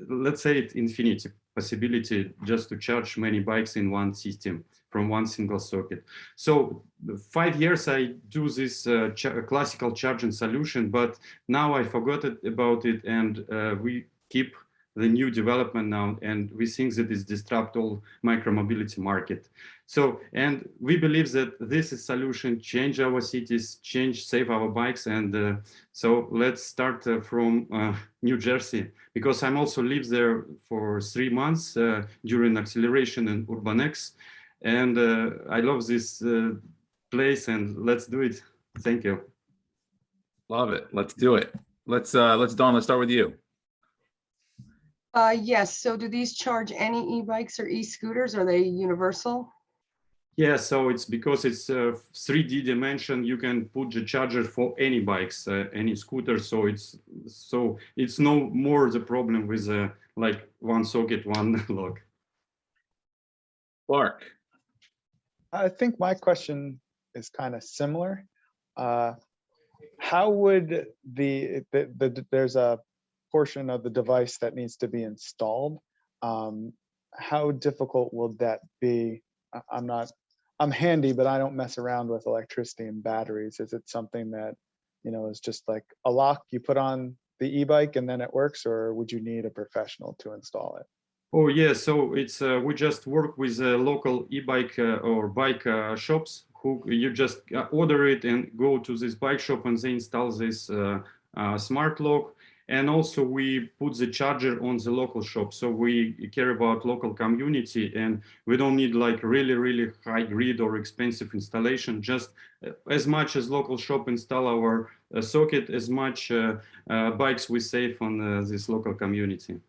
let's say it's infinity possibility just to charge many bikes in one system from one single socket. So 5 years I do this classical charging solution, but now I forgot about it, and we keep the new development now, and we think that it's disrupt all micromobility market. So, and we believe that this is solution change our cities, save our bikes, and so let's start from New Jersey, because I'm also live there for 3 months during acceleration in Urban X. And I love this place, and let's do it. Thank you. Love it. Let's do it. Dawn, let's start with you. Yes. So do these charge any e-bikes or e-scooters? Are they universal? Yeah, so it's because it's 3D dimension. You can put the charger for any bikes, any scooter. So it's no more the problem with like one socket, one lock. Clark. I think my question is kind of similar. How would there's a portion of the device that needs to be installed. How difficult will that be? I'm handy, but I don't mess around with electricity and batteries. Is it something that, is just like a lock you put on the e-bike and then it works, or would you need a professional to install it? Oh yeah, so it's we just work with local e-bike or bike shops who you just order it and go to this bike shop and they install this smart lock. And also we put the charger on the local shop. So we care about local community, and we don't need like really high grid or expensive installation. Just as much as local shop install our socket, as much bikes we save on this local community.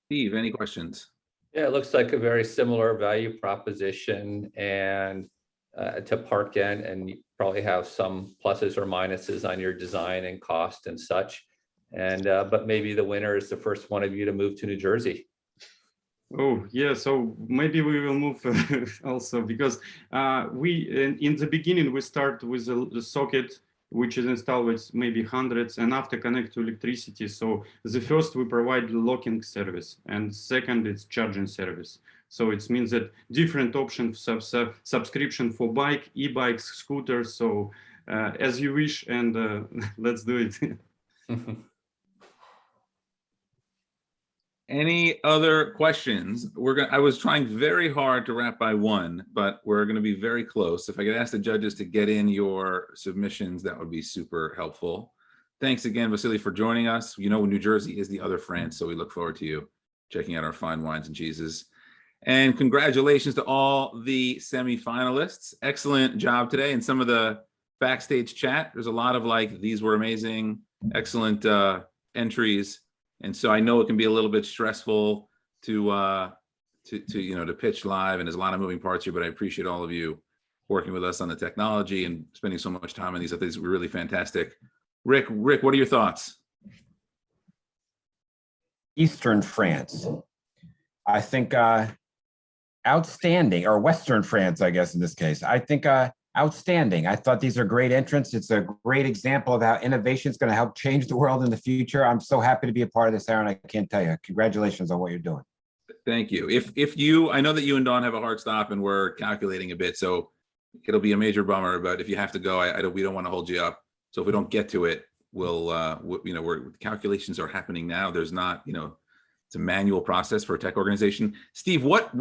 Steve, any questions? Yeah, it looks like a very similar value proposition and to park in, and you probably have some pluses or minuses on your design and cost and such. And but maybe the winner is the first one of you to move to New Jersey. Oh yeah, so maybe we will move also, because we in the beginning we start with the socket, which is installed with maybe hundreds, and after connect to electricity. So the first we provide locking service, and second it's charging service. So it means that different options, subscription for bike, e-bikes, scooters. So as you wish, and let's do it. Any other questions? I was trying very hard to wrap by 1, but we're gonna be very close. If I could ask the judges to get in your submissions, that would be super helpful. Thanks again, Vasily, for joining us. You know, New Jersey is the other France, so we look forward to you checking out our fine wines and cheeses. And congratulations to all the semi-finalists. Excellent job today. And some of the backstage chat, there's a lot of like, these were amazing, excellent entries. And so I know it can be a little bit stressful to pitch live, and there's a lot of moving parts here, but I appreciate all of you working with us on the technology and spending so much time on these. I think these were really fantastic. Rick, what are your thoughts? Eastern France. I think outstanding, or Western France, I guess in this case. I think outstanding. I thought these are great entrants. It's a great example of how innovation is going to help change the world in the future. I'm so happy to be a part of this, Aaron. I can't tell you. Congratulations on what you're doing. Thank you. I know that you and Dawn have a hard stop and we're calculating a bit, so it'll be a major bummer, but if you have to go, we don't want to hold you up. So if we don't get to it, calculations are happening now. There's not, it's a manual process for a tech organization. Steve, what?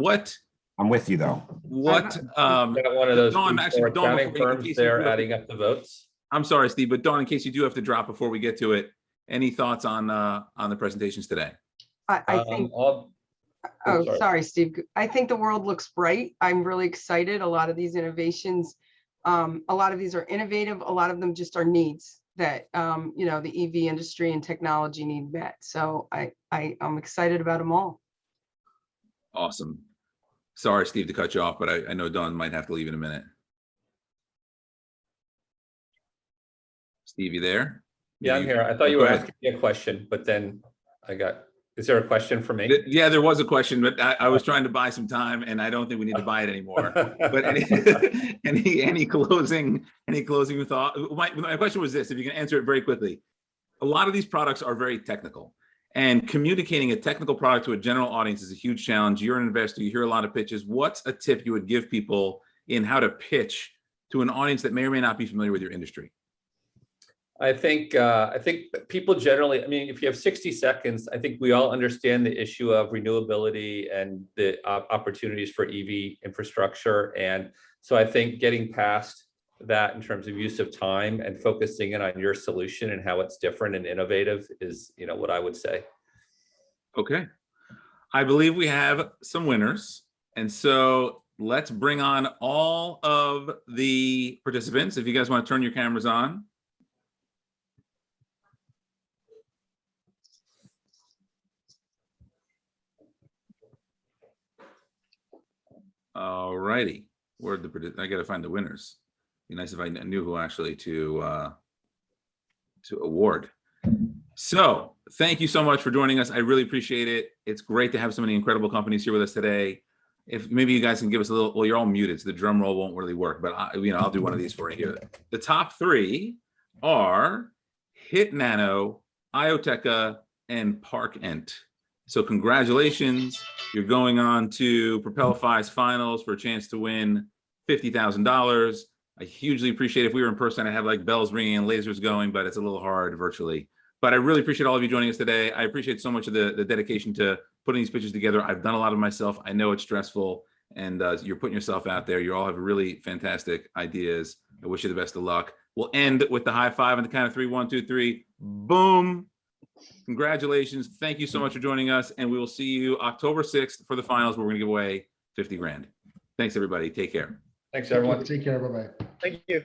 I'm with you though. What? One of those Dawn, firms there adding up the votes. I'm sorry, Steve, but Dawn, in case you do have to drop before we get to it, any thoughts on the presentations today? I think. Sorry, Steve. I think the world looks bright. I'm really excited. A lot of these innovations, a lot of these are innovative. A lot of them just are needs that the EV industry and technology need met. So I'm excited about them all. Awesome. Sorry, Steve, to cut you off, but I know Dawn might have to leave in a minute. Steve, you there? Yeah, I'm here. I thought you were asking me a question, but then is there a question for me? Yeah, there was a question, but I was trying to buy some time, and I don't think we need to buy it anymore. But any closing thought? My question was this: if you can answer it very quickly. A lot of these products are very technical, and communicating a technical product to a general audience is a huge challenge. You're an investor; you hear a lot of pitches. What's a tip you would give people in how to pitch to an audience that may or may not be familiar with your industry? I think people generally, if you have 60 seconds, I think we all understand the issue of renewability and the opportunities for EV infrastructure. And so I think getting past that in terms of use of time and focusing in on your solution and how it's different and innovative is, what I would say. Okay. I believe we have some winners. And so let's bring on all of the participants. If you guys want to turn your cameras on. All righty, I got to find the winners. Be nice if I knew who actually to award. So thank you so much for joining us. I really appreciate it. It's great to have so many incredible companies here with us today. If maybe you guys can give us a little, well, you're all muted, so the drum roll won't really work, but I'll do one of these for you here. The top 3 are Hit Nano, Ayateka, and ParkEnt. So congratulations, you're going on to Propelify's finals for a chance to win $50,000. I hugely appreciate it. If we were in person, I'd have like bells ringing and lasers going, but it's a little hard virtually. But I really appreciate all of you joining us today. I appreciate so much of the dedication to putting these pitches together. I've done a lot of myself. I know it's stressful, and you're putting yourself out there. You all have really fantastic ideas. I wish you the best of luck. We'll end with the high five on the count of 3. 1, 2, 3. Boom. Congratulations. Thank you so much for joining us. And we will see you October 6th for the finals, where we're going to give away 50 grand. Thanks, everybody. Take care. Thanks, everyone. Take care. Bye-bye. Thank you.